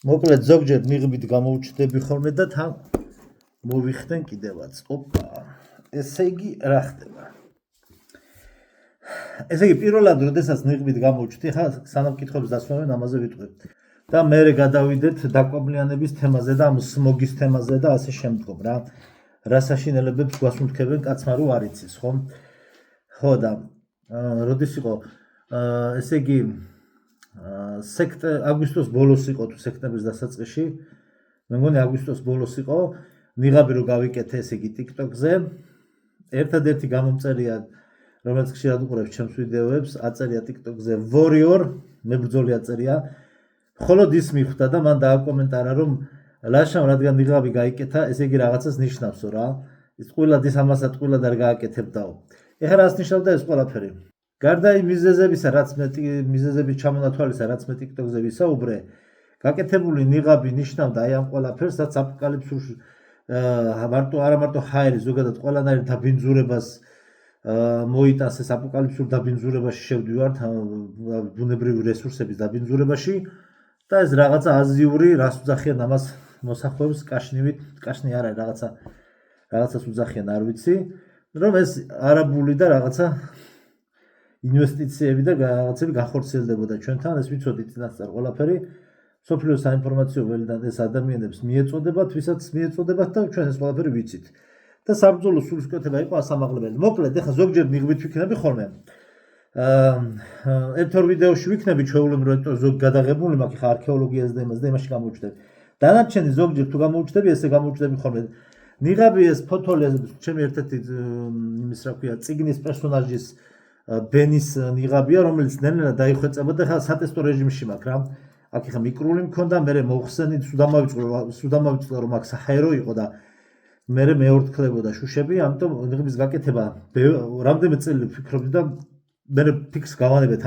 მოკლედ ზოგჯერ მიღებით გამოუჩნდები ხოლმე და თან მოვიხდენ კიდევაც. ოპა. ესე იგი რა ხდება? ესე იგი პირველად როდესაც მიღებით გამოუჩნდი, ხა სანამ კითხებს დასვამენ ამაზე ვიტყვი. და მე გადავიდეთ დაკვამლიანების თემაზე და ამ სმოგის თემაზე და ასე შემდგომ რა. რა საშინელებებს გვასუნთქებენ კაცმა რო არ იცის, ხო? ხო და როდის იყო ესე იგი აგვისტოს ბოლოს იყო თუ სექტემბრის დასაწყისში. მე მგონი აგვისტოს ბოლოს იყო, მიღაბი რო გავიკეთე ესე იგი TikTok-ზე. ერთადერთი გამომწერია, რომელიც ხშირად უყურებს ჩემს ვიდეოებს, აწერია TikTok-ზე Warrior, მებრძოლი აწერია. მხოლოდ ის მიხვდა და მან დააკომენტარა, რომ ლაშამ რადგან მიღაბი გაიკეთა, ესე იგი რაღაცას ნიშნავსო რა. ის ყვილად ის ამასაც ყვილად არ გააკეთებდაო. ეხლა რას ნიშნავდა ეს ყველაფერი? გარდა იმ მიზეზებისა, რაც მე მიზეზების ჩამონათვალისა, რაც მე TikTok-ზე ვისაუბრე, გაკეთებული ნიღაბი ნიშნავდა აი ამ ყველაფერს, რაც აპოკალიფსურში არა მარტო ჰაერი, ზოგადად ყველანაირ დაბინძურებას მოიტანს ეს აპოკალიფსურ დაბინძურებაში შევდივართ, ბუნებრივი რესურსების დაბინძურებაში და ეს რაღაცა აზიური, რას უძახიან ამას მოსახლეობს კაშნივით, კაშნი არ არის რაღაცას უძახიან, არ ვიცი, რომ ეს არაბული და რაღაცა ინვესტიციები და რაღაცები განხორციელდებოდა ჩვენთან, ეს ვიცოდით წინასწარ ყველაფერი. სოფლიო საინფორმაციო ველიდან ეს ადამიანებს მიეწოდებათ, ვისაც მიეწოდებათ და ჩვენ ეს ყველაფერი ვიცით. და საბრძოლო სულისკვეთება იყო ასამაღლებელი. მოკლედ, ეხლა ზოგჯერ მიღებით ვიქნები ხოლმე. ერთ-ორ ვიდეოში ვიქნები ჩვეულებრივად, ზოგ გადაღებული მაქვს, ხა არქეოლოგიას და იმას და იმაში გამოუჩნდები. დანარჩენი ზოგჯერ თუ გამოუჩნდები, ესე გამოუჩნდები ხოლმე. ნიღაბი ეს ფოთოლი, ჩემი ერთ-ერთი იმის რა ქვია, წიგნის პერსონაჟის ბენის ნიღაბია, რომელიც ნელ-ნელა დაიხვეწება და ხა სატესტო რეჟიმში მაქვს რა. აქ ხა მიკრული მქონდა, მე მოვხსენით, სუდამავიწყდა რომ აქ საჰაერო იყო და მე მეორთქლებოდა შუშები, ამიტომ ნიღბის გაკეთება რამდენიმე წელი ვფიქრობდი და მე ფიქს გავანებეთ,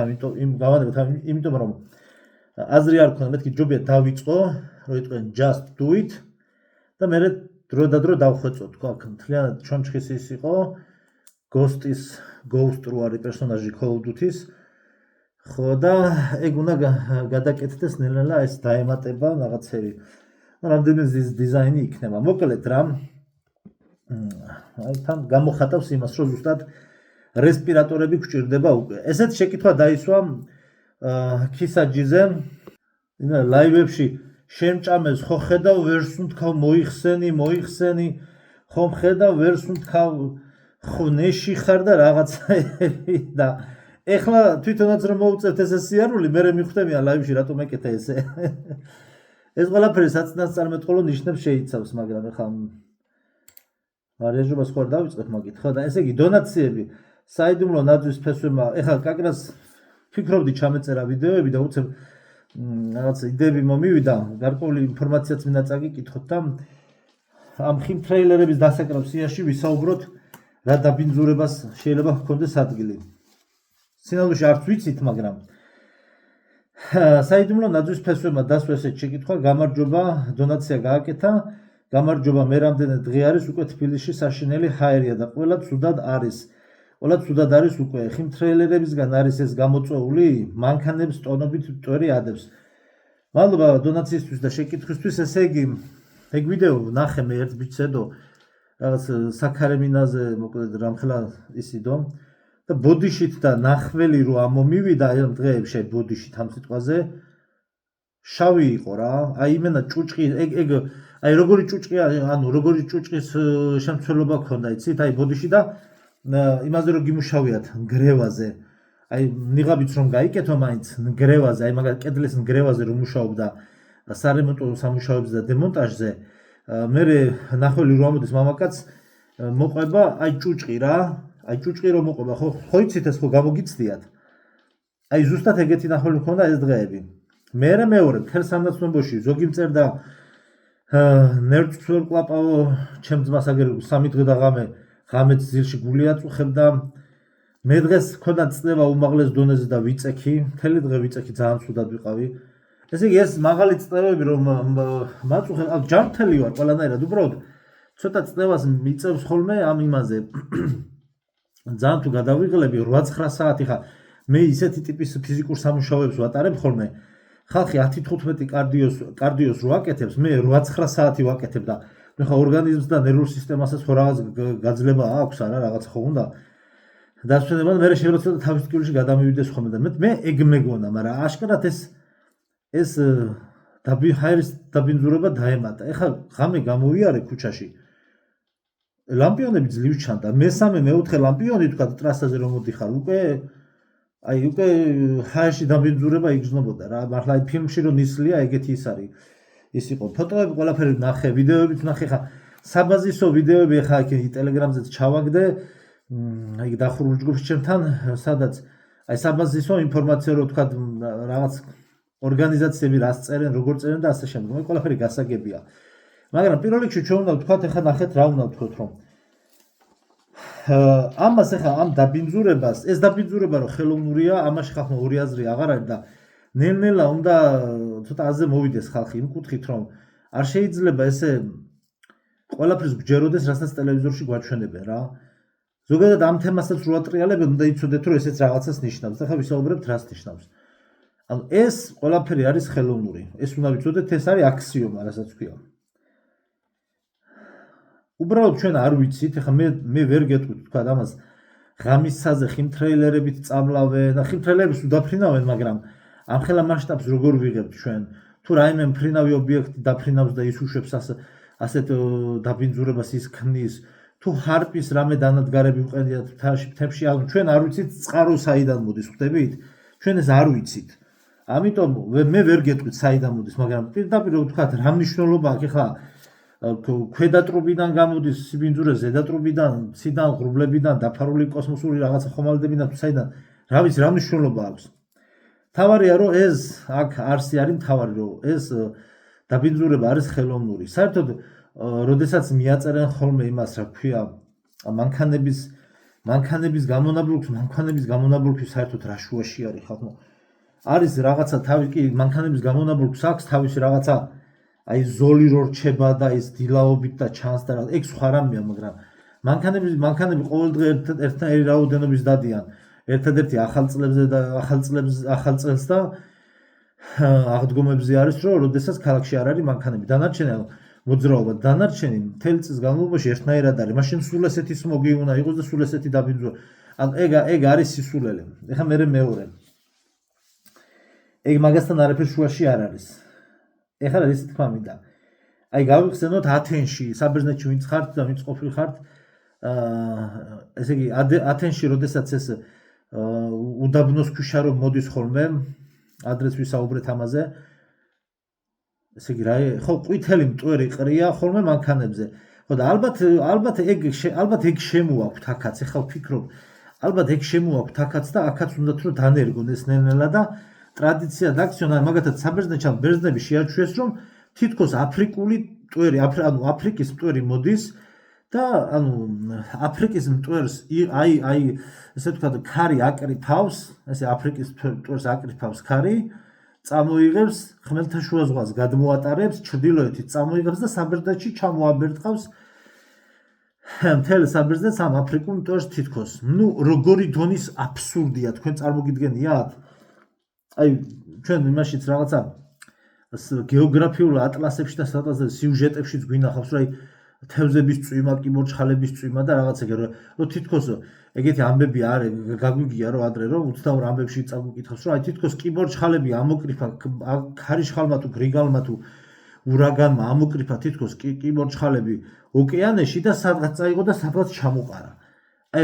იმიტომ რომ აზრი არ მქონდა, მეთქი ჯობია დავიწყო, რომ იტყვენ just do it და მე დრო და დრო დავხვეწო, თქვა, მთლიანად ჩონჩხის ის იყო, Ghost რო არის პერსონაჟი Call of Duty-ის. ხო და ეგ უნდა გადაკეთდეს ნელ-ნელა ეს დაემატება რაღაცები. რამდენიმე დიზაინი იქნება. მოკლედ რა. აი თან გამოხატავს იმას, რომ ზუსტად რესპირატორები გვჭირდება უკვე. ესეთ შეკითხვა დაისვა ქისაჯიზე. ლაივებში შემჭამეს, ხო ხედავ ვერ სუნთქავ, მოიხსენი, ხომ ხედავ ვერ სუნთქავ, ხნეში ხარ და რაღაცაები და ეხლა თვითონაც რომ მოვუწევთ ესე სიარული, მე მიხვდებიან ლაივში რატომ ეკეთა ესე. ეს ყველაფერი საწინასწარმეტყველო ნიშნებს შეიცავს, მაგრამ ეხლა მარიაჟობას ხო არ დავიწყებ მაგით, ხო და ესე იგი დონაციები საიდუმლო ნაძვის ფესვებმა, ეხლა კაკრას ფიქრობდი ჩამეწერა ვიდეოები და უცებ რაღაც იდეები მომივიდა, გარკვეული ინფორმაციაც მინდა წაგიკითხოთ და ამ ხიმ ტრეილერების დასაკრავ სიაში ვისაუბროთ რა დაბინძურებას შეიძლება ჰქონდეს ადგილი. სინამდვილეში არც ვიცით, მაგრამ საიდუმლო ნაძვის ფესვებმა დასვა ესეთ შეკითხვა, გამარჯობა, დონაცია გააკეთა, გამარჯობა, მე რამდენი დღე არის უკვე თბილისში საშინელი ჰაერია და ყველა ცუდად არის. უკვე. ხიმ ტრეილერებისგან არის ეს გამოწვეული, მანქანებს ტონობით მტვერი ადებს. მადლობა დონაციისთვის და შეკითხვისთვის, ესე იგი, ეგ ვიდეო ნახე მე ერთ ბიჭსედო რაღაც საქარემინაზე, მოკლედ რამხელა ისიდო და ბოდიშით და ნახველი რო ამომივიდა აი ამ დღეებში ბოდიშით ამ სიტყვაზე შავი იყო რა. აი იმენა ჭუჭყი, ეგ აი როგორი ჭუჭყია, ანუ როგორი ჭუჭყის შემცველობა ქონდა, იცით? აი ბოდიში და იმაზე რომ გიმუშავიათ ნგრევაზე. აი ნიღაბიც რომ გაიკეთო მაინც ნგრევაზე, აი მაგალითად კედლის ნგრევაზე რომ მუშაობდა სარემონტო სამუშაოებზე და დემონტაჟზე. მე ნახველი რო ამოდის მამაკაც მოყვება აი ჭუჭყი რა. აი ჭუჭყი რომ მოყვება, ხო იცით ეს ხო გამოგიცდიათ. აი ზუსტად ეგეთი ნახველი მქონდა ეს დღეები. მეორე მთელ სანაცნობოში ზოგი მწერდა ნერვს ვერ კლაპავო, ჩემ ძმას აგერ 3 დღე და ღამეც ძილში გული აწუხებდა. მე დღეს მქონდა წნევა უმაღლეს დონეზე და ვიწექი, მთელი დღე ვიწექი, ძალიან ცუდად ვიყავი. ესე იგი ეს მაღალი წნევები რომ მაწუხე, ჯანმრთელი ვარ ყველანაირად, უბრალოდ ცოტა წნევას მიწევს ხოლმე ამ იმაზე. ძალიან თუ გადავიღლები 8-9 საათი ხა მე ისეთი ტიპის ფიზიკურ სამუშაოებს ვატარებ ხოლმე. ხალხი 10-15 კარდიოს რო აკეთებს, მე 8-9 საათი ვაკეთებ და მე ხა ორგანიზმს და ნერვულ სისტემასაც ხო რაღაც გაძლება აქვს არა რაღაც ხო უნდა დასვენებად მე შეიძლება ცოტა თავის ტკივილში გადამივიდეს ხოლმე და მე ეგ მეგონა, მაგრამ აშკარად ეს ჰაერის დაბინძურება დაემატა. ეხლა ღამე გამოვიარე ქუჩაში. ლამპიონები ძლივ ჩანდა. მე-4 ლამპიონი თქვა ტრასაზე რომ მოდიხარ, უკვე ჰაერში დაბინძურება იგრძნობოდა რა. მართლა აი ფილმში რომ ნისლია, ეგეთი ის არის. ის იყო ფოტოები, ყველაფერი ნახე, ვიდეოებიც ნახე. ხა საბაზისო ვიდეოები ხა იქ ტელეგრამზეც ჩავაგდე. აი დახურულ ჯგუფში ჩემთან, სადაც აი საბაზისო ინფორმაცია რო თქვა რაღაც ორგანიზაციები რას წერენ, როგორ წერენ და ასე შემდეგ. მე ყველაფერი გასაგებია. მაგრამ პირველ რიგში ჩვენ უნდა ვთქვათ, ეხლა ნახეთ რა უნდა ვთქვათ, რომ ამას ეხლა ამ დაბინძურებას, ეს დაბინძურება რომ ხელოვნურია, ამაში ხალხმა ორი აზრი აღარ არის და ნელ-ნელა უნდა ცოტა აზე მოვიდეს ხალხი იმ კუთხით, რომ არ შეიძლება ესე ყველაფერს გჯეროდეს, რასაც ტელევიზორში გვაჩვენებენ რა. ზოგადად ამ თემასაც რო ატრიალებენ, უნდა იცოდეთ, რომ ესეც რაღაცას ნიშნავს. ეხლა ვისაუბრებთ რას ნიშნავს. ანუ ეს ყველაფერი არის ხელოვნური. ეს უნდა ვიცოდეთ, ეს არის აქსიომა, რასაც ქვია. უბრალოდ ჩვენ არ ვიცით, ეხლა მე ვერ გეტყვით თქვა ამას ღამისაზე ხიმთრეილერებით წამლავენ და ხიმთრეილერებს უდაფრინავენ, მაგრამ ამხელა მასშტაბს როგორ ვიღებთ ჩვენ? თუ რაიმე მფრინავი ობიექტი დაფრინავს და ის უშვებს ასეთ დაბინძურებას ის ქმნის, თუ ჰარპის რამე დანადგარები უყენდათ მთებში, ანუ ჩვენ არ ვიცით წყარო საიდან მოდის, ხვდებით? ჩვენ ეს არ ვიცით. ამიტომ მე ვერ გეტყვით საიდან მოდის, მაგრამ პირდაპირ ვთქვათ, რა მნიშვნელობა აქვს ეხლა ქვედა ტრუბიდან გამოდის სიბინძურე, ზედა ტრუბიდან, ციდან ღრუბლებიდან, დაფარული კოსმოსური რაღაცა ხომალდებიდან თუ საიდან, რა ვიცი, რა მნიშვნელობა აქვს. თავარია რომ ეს აქ არსი არის მთავარი, რომ ეს დაბინძურება არის ხელოვნური. საერთოდ როდესაც მიაწერენ ხოლმე იმას, რა ქვია, მანქანების გამონაბოლქვი საერთოდ რა შუაში არის ხალხო. არის რაღაცა თავი კი მანქანების გამონაბოლქვს აქვს თავისი რაღაცა აი ზოლი რო რჩება და ის დილაობით და ჩანს და ეგ სხვა რამეა, მაგრამ მანქანები ყოველ დღე ერთნაირი რაოდენობის დადიან. ერთადერთი ახალ წელს და აღდგომებზე არის, რომ როდესაც ქალაქში არ არის მანქანები. დანარჩენი მოძრაობა, დანარჩენი მთელი წლის განმავლობაში ერთნაირად არის. მაშინ სულ ესეთი სმოგი უნდა იყოს და სულ ესეთი დაბინძურება. ანუ ეგ არის სისულელე. ეხლა მეორე. ეგ მაგასთან არაფერ შუაში არ არის. ეხლა ის თქმა მინდა. აი გავიხსენოთ ათენში, საბერძნეთში ვინც ხართ და ვინც ყოფილ ხართ, ესე იგი ათენში როდესაც ეს უდაბნოს ქვიშა რომ მოდის ხოლმე, ადრეს ვისაუბრეთ ამაზე. ესე იგი რა, ხო ყვითელი მტვერი ყრია ხოლმე მანქანებზე. ხო და ალბათ ეგ შემოაქვთ აქაც, ეხლა ვფიქრობ, ალბათ ეგ შემოაქვთ აქაც და აქაც უნდათ რომ დანერგონ ეს ნელ-ნელა და ტრადიცია დაქციონა, მაგათაც საბერძნეთში ბერძნები შეაჩვიეს, რომ თითქოს აფრიკული მტვერი, ანუ აფრიკის მტვერი მოდის და ანუ აფრიკის მტვერს აი ესე ვთქვათ, ქარი აკრიფავს, ესე აფრიკის მტვერს აკრიფავს ქარი, წამოიღებს ხმელთაშუა ზღვას, გადმოატარებს ჩრდილოეთით, წამოიღებს და საბერძნეთში ჩამოაბერტყავს მთელ საბერძნეთს ამ აფრიკულ მტვერს თითქოს. ნუ როგორი დონის აბსურდია, თქვენ წარმოგიდგენიათ? აი ჩვენ იმაშიც რაღაცა გეოგრაფიულ ატლასებში და სადღაც სიუჟეტებშიც გვინახავს, რომ აი თევზების წვიმა, კიბორჩხალების წვიმა და რაღაც ეგ რომ თითქოს ეგეთი ამბები არის, გაგვიგია რომ ადრე რომ უცნაურ ამბებში წაგვიკითხავს, რომ აი თითქოს კიბორჩხალები ამოკრიფა ქარიშხალმა თუ გრიგალმა თუ ურაგანმა ამოკრიფა თითქოს კიბორჩხალები ოკეანეში და სადღაც წაიღო და სადღაც ჩამოყარა. აი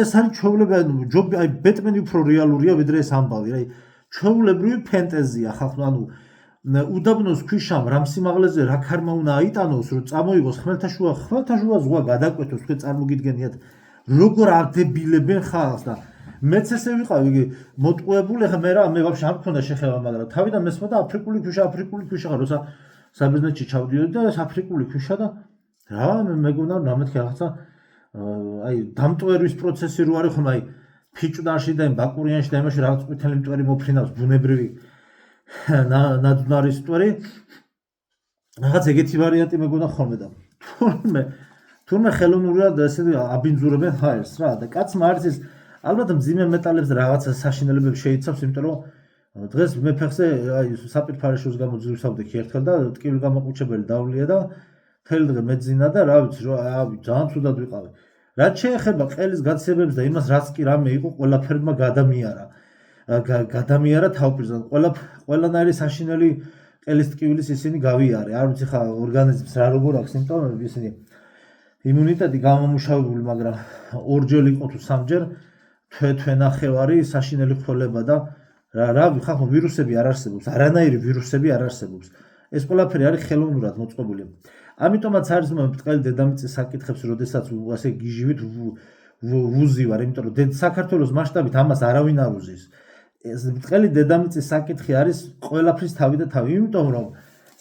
ეს არის ჩვეულებრივი, აი ბეტმენი უფრო რეალურია ვიდრე ეს ამბავი, აი ჩვეულებრივი ფენტეზია ხალხო, ანუ უდაბნოს ქვიშამ რამ სიმაღლეზე რა ქარმა უნდა აიტანოს, რომ წამოიღოს ხმელთაშუა ზღვა გადაკვეთოს, თქვენ წარმოგიდგენიათ, როგორ არდებილებენ ხალხს და მეც ესე ვიყავი მოტყუებული, ხა მე ვაფშე არ მქონდა შეხება, მაგრამ თავიდან მესმოდა აფრიკული ქვიშა, როცა საბერძნეთში ჩავდიოდი და ეს აფრიკული ქვიშა და რა მეგონა რამეთქი რაღაცა აი დამტვერვის პროცესი რო არის ხომ, აი ფიჭვნარში და ბაკურიანში და იმაში რაღაც ყვითელი მტვერი მოფრინავს, ბუნებრივი ნადუნარის მტვერი, რაღაც ეგეთი ვარიანტი მეგონა ხოლმე და თურმე ხელოვნურად ესე აბინძურებენ ჰაერს რა და კაცმა არის ის ალბათ მძიმე მეტალებს რაღაცა საშინელებებს შეიცავს, იმიტომ რომ დღეს მე ფეხზე აი საპირფარეშოს გამოძვირსავდი ერთხელ და ტკივილი გამოყუჩებელი დავლია და მთელი დღე მეძინა და რა ვიცი ძალიან ცუდად ვიყავი. რაც შეეხება ყელის გაცემებს და იმას რაც კი რამე იყო ყველაფერმა გადამიარა თავპირზე. ყველანაირი საშინელი ყელის ტკივილის ისინი გავიარე. არ ვიცი ხა ორგანიზმს რა როგორ აქვს სიმპტომები ისინი იმუნიტეტი გამომუშავებული, მაგრამ ორჯერ იყო თუ სამჯერ თვენახევარი საშინელი ხვალება და რა ხახო ვირუსები არ არსებობს, არანაირი ვირუსები არ არსებობს. ეს ყველაფერი არის ხელოვნურად მოწყობილი. ამიტომაც არის ბრტყელი დედამიწის საკითხებს, როდესაც ასე გიჟივით ვუზივარ, იმიტომ რომ საქართველოს მასშტაბით ამას არავინ არ უზის. ეს ბრტყელი დედამიწის საკითხი არის ყველაფრის თავი და თავი, იმიტომ რომ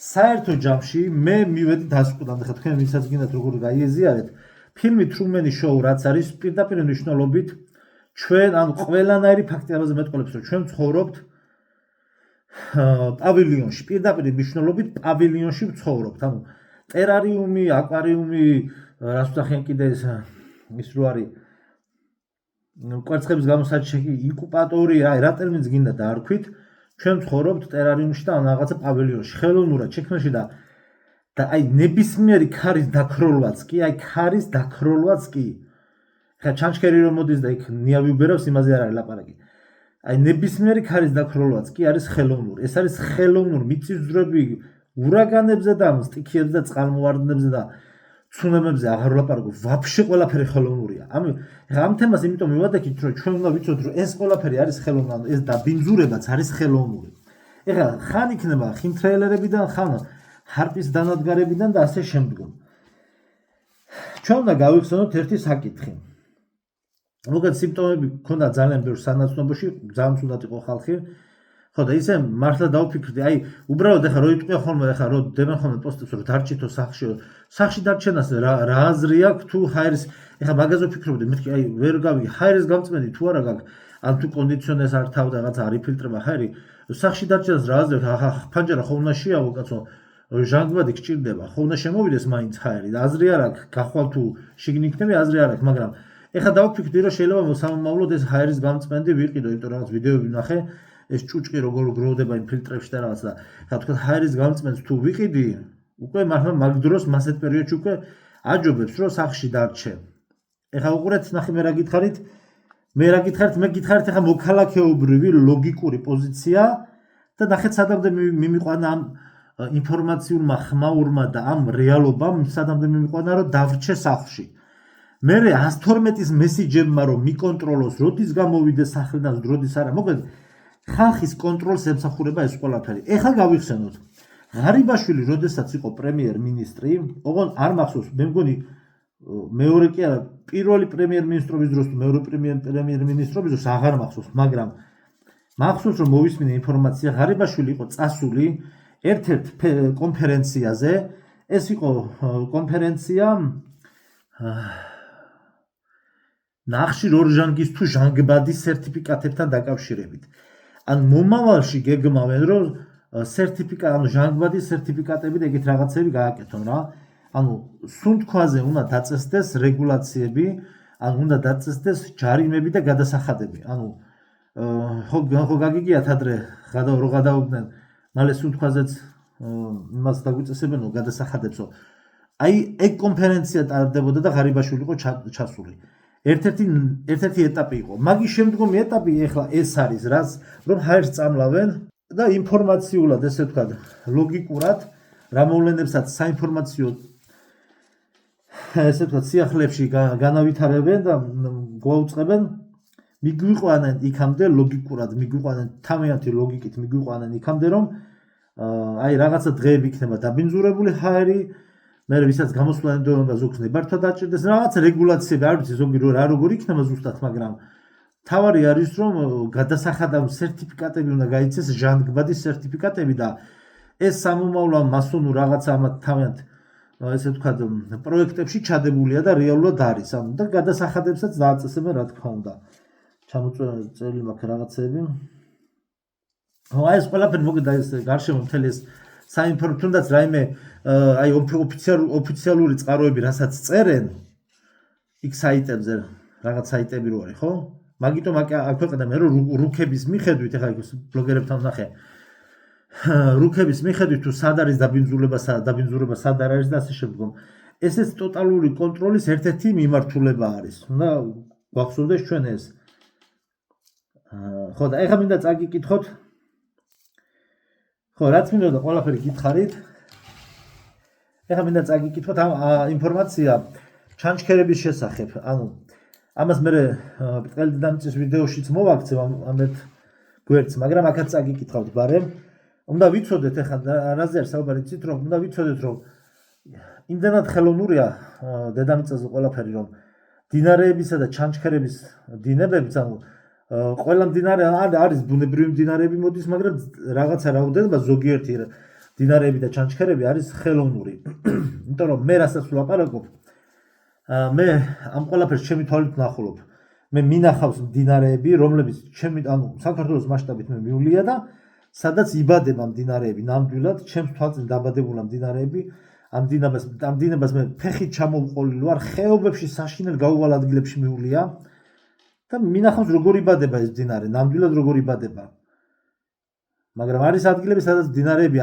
საერთო ჯამში მე მივედი დასკვიდან, ხა თქვენ ვისაც გინდათ როგორ გაიეზიარეთ, ფილმი Truman Show რაც არის პირდაპირ მნიშვნელობით ჩვენ ანუ ყველანაირი ფაქტი ამაზე მეტყოლებს, რომ ჩვენ ცხოვრობთ პავილიონში, პირდაპირ მნიშვნელობით პავილიონში ვცხოვრობთ. ანუ ტერარიუმი, აკვარიუმი, რას ვთქვიან კიდე ის რო არის კვერცხების გამოსაჩენი ინკუბატორი, აი რა ტერმინს გინდა დაარქვით, ჩვენ ცხოვრობთ ტერარიუმში და რაღაცა პავილიონში, ხელოვნურად შექმნაში და აი ნებისმიერი ქარის დაქროლვაც კი, აი ქარის დაქროლვაც კი. ხა ჩანჩქერი რომ მოდის და იქ ნიავი უბერავს, იმაზე არ არის ლაპარაკი. აი ნებისმიერი ქარის დაქროლვაც კი არის ხელოვნური. ეს არის ხელოვნური მიწისძვრები ურაგანებზე და სტიქიებზე და წყალმოვარდნებზე და ცუნამებზე აღარ ვლაპარაკობ, ვაფშე ყველაფერი ხელოვნურია. ამ თემას იმიტომ მივადექით, რომ ჩვენ უნდა ვიცოდეთ, რომ ეს ყველაფერი არის ხელოვნური, ეს დაბინძურებაც არის ხელოვნური. ეხლა ხან იქნება ხიმთრელერებიდან, ხან ჰარპის დანადგარებიდან და ასე შემდგომ. ჩვენ უნდა გავიხსენოთ ერთი საკითხი. მოგეთ სიმპტომები ქონდა ძალიან ბევრ სანაცნობოში, ძალიან ცუდად იყო ხალხი. ხო და ისე მართლა დავფიქრდი, აი უბრალოდ ეხლა რო იტყვია ხოლმე, ეხლა რო დებენ ხოლმე პოსტებს, რომ დარჩითო სახში დარჩენას რა აზრი აქვს თუ ჰაერის, ეხლა მაგაზე ვფიქრობდი, მეთქი აი ვერ გავიგე, ჰაერის გამწმენდი თუ არა გაქვს, ან თუ კონდიციონერს არ თავდა რაღაცა არ იფილტრება ჰაერი, სახში დარჩენას რა აზრი აქვს, ახლა ფანჯარა ხო უნდა შეავო კაცო, ჟანგბადი გჭირდება, ხო უნდა შემოვიდეს მაინც ჰაერი და აზრი არ აქვს, გახვალ თუ შიგნი იქნები, აზრი არ აქვს, მაგრამ ეხლა დავფიქრდი, რომ შეიძლება სამომავლოდ ეს ჰაერის გამწმენდი ვიყიდო, იმიტომ რომ რაღაც ვიდეოები ვნახე ეს ჭუჭყი როგორ გროვდება იმ ფილტრებში და რაღაც და ხა თქვა ჰაერის გამწმენს თუ ვიყიდი, უკვე მართლა მაგ დროს მასეთ პერიოდში უკვე აჯობებს რომ სახში დარჩე. ეხლა უყურეთ, ნახე მე რა გითხარით? მე გითხარით ეხლა მოქალაქეობრივი ლოგიკური პოზიცია და ნახეთ სადამდე მიმიყვანა ამ ინფორმაციულმა ხმაურმა და ამ რეალობამ სადამდე მიმიყვანა რომ დავრჩე სახლში. მე 112-ის მესიჯებმა რომ მიკონტროლოს, როდის გამოვიდეს სახლიდან, როდის არა. მოგეთ ხალხის კონტროლს ემსახურება ეს ყველაფერი. ეხლა გავიხსენოთ. ღარიბაშვილი, როდესაც იყო პრემიერ-მინისტრი, ოღონ არ მახსოვს, მე მგონი მეორე კი არა, პირველი პრემიერ-მინისტრობის დროს თუ მეორე პრემიერ-მინისტრობის დროს აღარ მახსოვს, მაგრამ მახსოვს რომ მოვისმინე ინფორმაცია, ღარიბაშვილი იყო წასული ერთ-ერთ კონფერენციაზე, ეს იყო კონფერენცია ნახშირ ორჟანგის თუ ჟანგბადის სერტიფიკატებთან დაკავშირებით. ან მომავალში გეგმავენ რომ ანუ ჟანგბადის სერტიფიკატები და ეგეთ რაღაცები გააკეთონ რა. ანუ სუნთქვაზე უნდა დაწესდეს რეგულაციები, ან უნდა დაწესდეს ჯარიმები და გადასახადები. ანუ ხო გაგიგიათ ადრე რო გადაუგდნენ, მალე სუნთქვაზეც იმას დაგვიწესებენო გადასახადებსო. აი ეგ კონფერენცია ტარდებოდა და ღარიბაშვილი იყო ჩასული. ერთ-ერთი ეტაპი იყო. მაგის შემდგომი ეტაპი ეხლა ეს არის, რომ ჰაერს წამლავენ და ინფორმაციულად, ესე ვთქვათ, ლოგიკურად, რა მოვლენებსაც საინფორმაციო ესე ვთქვათ, სიახლეებში განავითარებენ და გვაუწყებენ, მიგვიყვანენ იქამდე ლოგიკურად, მიგვიყვანენ თავიანთი ლოგიკით, მიგვიყვანენ იქამდე, რომ აი რაღაცა დღეები იქნება დაბინძურებული ჰაერი, მე ვისაც გამოსვლა ნდობა ზოგს ნებართვა დაჭირდეს, რაღაც რეგულაციები, არ ვიცი ზოგი რა როგორ იქნება ზუსტად, მაგრამ თავარი არის რომ გადასახადავ სერტიფიკატები უნდა გაიცეს, ჟანგბადის სერტიფიკატები და ეს სამომავლო მასონურ რაღაცა ამათ თავიანთ ესე ვთქვათ პროექტებში ჩადებულია და რეალურად არის. ანუ და გადასახადებსაც დააწესებენ რა თქმა უნდა. ჩამოწვეული მაქვს რაღაცები. აი ეს ყველაფერი მოგდა ეს გარშემო მთელი ეს საინფორმაციო თუნდაც რაიმე აი ოფიციალური წყაროები რასაც წერენ იქ საიტებზე, რაღაც საიტები რო არის, ხო? მაგიტომ აქვეყნე მე რომ რუქების მიხედვით ეხლა ბლოგერებთან ნახე რუქების მიხედვით თუ სად არის დაბინძურება სად არ არის და ასე შემდგომ ესეც ტოტალური კონტროლის ერთ-ერთი მიმართულება არის უნდა გვახსოვდეს ჩვენ ეს ხო და ეხლა მინდა წაგიკითხოთ ხო რაც მინდოდა ყველაფერი გითხარით ეხლა მინდა წაგიკითხოთ ამ ინფორმაცია ჩანჩქერების შესახებ ანუ ამას მე ბრტყელი დედამიწის ვიდეოშიც მოვაქცევ ამ ერთ გვერდს მაგრამ აქაც წაგიკითხავთ ბარემ უნდა ვიცოდეთ ეხლა რაზე არის საუბარი იცით რომ უნდა ვიცოდეთ რომ იმდანად ხელოვნურია დედამიწაზე ყველაფერი რომ დინარეებისა და ჩანჩქერების დინებებიც ანუ ყველა მდინარე არის ბუნებრივი მდინარეები მოდის მაგრამ რაღაცა რაოდენობა ზოგიერთი დინარეები და ჩანჩქერები არის ხელოვნური იმიტომ რომ მე რასაც ვლაპარაკობ მე ამ ყველაფერს ჩემი თვალით ვნახულობ მე მინახავს მდინარეები რომლებიც ჩემი ანუ საქართველოს მასშტაბით მე მივლია და სადაც იბადება მდინარეები ნამდვილად ჩემს თვალწინ დაბადებულა მდინარეები ამ დინებას მე ფეხით ჩამოვყოლილი ვარ ხეობებში საშინელ გაუვალ ადგილებში მივლია და მინახავს როგორ იბადება ეს მდინარე ნამდვილად როგორ იბადება მაგრამ არის ადგილები სადაც მდინარეები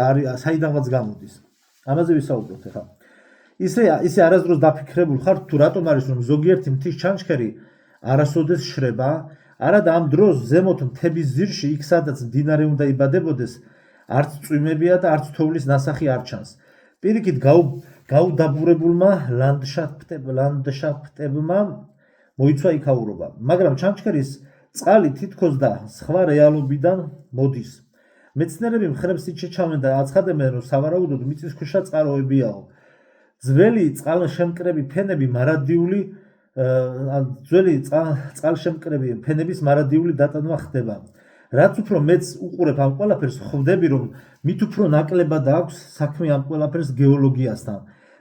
საიდანღაც გამოდის ამაზე ვისაუბროთ ახლა ისე არასდროს დაფიქრებულ ხარ თუ რატომ არის რომ ზოგიერთი მთის ჩანჩქერი არასოდეს შრება არადა ამ დროს ზემოთ მთების ძირში იქ სადაც მდინარე უნდა იბადებოდეს არც წვიმებია და არც თოვლის ნასახი არ ჩანს პირიქით გაუდაბურებულმა ლანდშაფტებმა მოიცვა იქაურობა მაგრამ ჩანჩქერის წყალი თითქოს და სხვა რეალობიდან მოდის მეცნიერები მხრებს იჩეჩავენ და აცხადებენ რომ სავარაუდოდ მიწისქვეშა წყაროებიაო ძველი წყალშემკრები ფენები მარადიული ძველი წყალშემკრები ფენების მარადიული დატანვა ხდება რაც უფრო მეც უყურებ ამ ყველაფერს ხვდები რომ მით უფრო ნაკლებად აქვს საქმე ამ ყველაფერს გეოლოგიასთან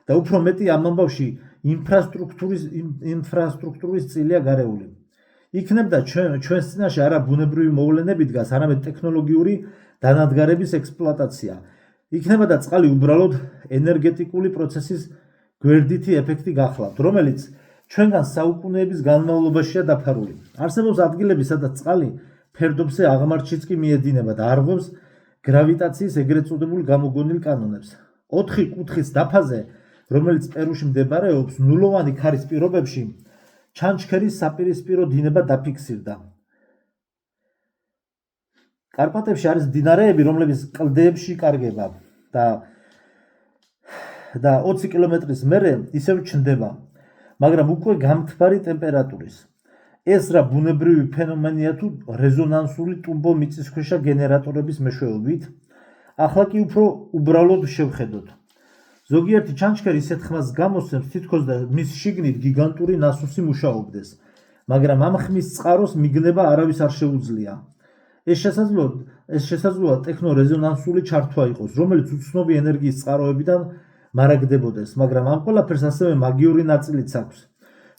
და უფრო მეტი ამ ამბავში ინფრასტრუქტურის წილია გარეული იქნებდა ჩვენს წინაშე არა ბუნებრივი მოვლენები დგას არამედ ტექნოლოგიური დანადგარების ექსპლუატაცია იქნებოდა წყალი უბრალოდ ენერგეტიკული პროცესის გვერდითი ეფექტი გახლავთ რომელიც ჩვენგან საუკუნეების განმავლობაშია დაფარული არსებობს ადგილები სადაც წყალი ფერდობზე აღმართშიც კი მიედინება და არღვევს გრავიტაციის ეგრეთ წოდებულ გამოგონილ კანონებს 4 კუთხის დაფაზე რომელიც პერუში მდებარეობს ნულოვანი ქარის პირობებში ჩანჩქერის საპირისპირო დინება დაფიქსირდა კარპატებში არის მდინარეები რომლებიც კლდეებში იკარგება და 20 კილომეტრის მერე ისევ ჩნდება მაგრამ უკვე გამთბარი ტემპერატურის ეს რა ბუნებრივი ფენომენია თუ რეზონანსული ტუმბო მიწისქვეშა გენერატორების მეშვეობით ახლა კი უფრო უბრალოდ შევხედოთ ზოგიერთი ჩანჩქერი ისეთ ხმას გამოსცემს თითქოს და მის შიგნით გიგანტური ნასუსი მუშაობდეს მაგრამ ამ ხმის წყაროს მიგნება არავის არ შეუძლია ეს შესაძლოა ტექნორეზონანსული ჩართვა იყოს რომელიც უცნობი ენერგიის წყაროებიდან მარაგდებოდეს მაგრამ ამ ყველაფერს ასევე მაგიური ნაწილიც აქვს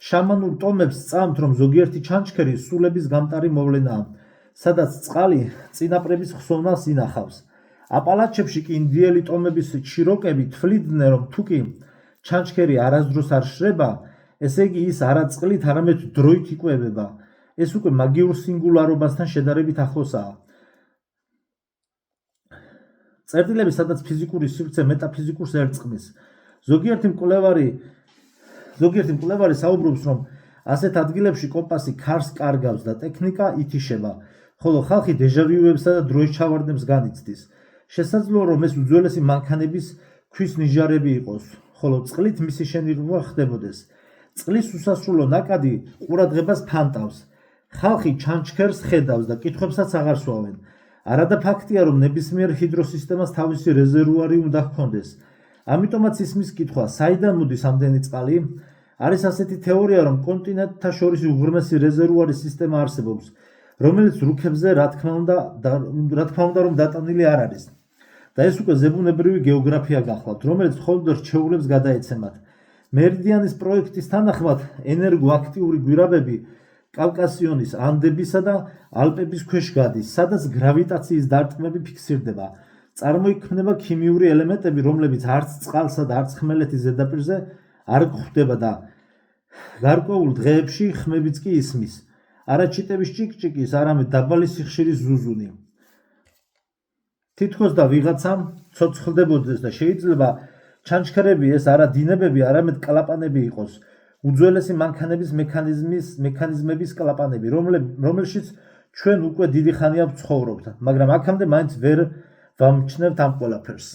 შამანურ ტომებს წამთ რომ ზოგიერთი ჩანჩქერი სულების გამტარი მოვლენაა სადაც წყალი წინაპრების ხსოვნას ინახავს აპალაჩებში კი ინდიელი ტომების ჩიროკები თვლიდნენ რომ თუკი ჩანჩქერი არასდროს არ შრება ესე იგი ის არა წყლით არამედ დროით იკვებება ეს უკვე მაგიურ სინგულარობასთან შედარებით ახლოსაა წერტილები სადაც ფიზიკური სივრცე მეტაფიზიკურს ერწყმის ზოგიერთი მკვლევარი საუბრობს რომ ასეთ ადგილებში კომპასი ქარს კარგავს და ტექნიკა ითიშება ხოლო ხალხი დეჟავიუებსა და დროის ჩავარდნებს განიცდის შესაძლოა რომ ეს უძველესი მანქანების ქვის ნიჟარები იყოს ხოლო წყლით მისი შენირვა ხდებოდეს წყლის უსასრულო ნაკადი ყურადღებას ფანტავს ხალხი ჩანჩქერს ხედავს და კითხვებსაც აღარ სვავენ არადა ფაქტია რომ ნებისმიერ ჰიდროსისტემას თავისი რეზერვუარი უნდა ჰქონდეს ამიტომაც ისმის კითხვა საიდან მოდის ამდენი წყალი არის ასეთი თეორია რომ კონტინენტთა შორის უღრმესი რეზერვუარის სისტემა არსებობს რომელიც რუქებზე რა თქმა უნდა რომ დატანილი არ არის და ეს უკვე ზებუნებრივი გეოგრაფია გახლავთ რომელიც მხოლოდ რჩეულებს გადაეცემათ მერიდიანის პროექტის თანახმად ენერგოაქტიური გვირაბები კავკასიონის ანდებისა და ალპების ქვეშ გადის სადაც გრავიტაციის დარტყმები ფიქსირდება წარმოიქმნება ქიმიური ელემენტები რომლებიც არც წყალსა და არც ხმელეთის ზედაპირზე არ გვხვდება და გარკვეულ დღეებში ხმებიც კი ისმის არა ჩიტების ჭიკჭიკის, არამედ დაბალი სიხშირის ზუზუნი. თითქოს და ვიღაცამ ცოცხლდებოდეს და შეიძლება ჩანჩქერები ეს არა დინებები, არამედ კლაპანები იყოს. უძველესი მანქანების მექანიზმების კლაპანები, რომელშიც ჩვენ უკვე დიდი ხანია ვცხოვრობთ, მაგრამ აქამდე მაინც ვერ ვამჩნევთ ამ ყველაფერს.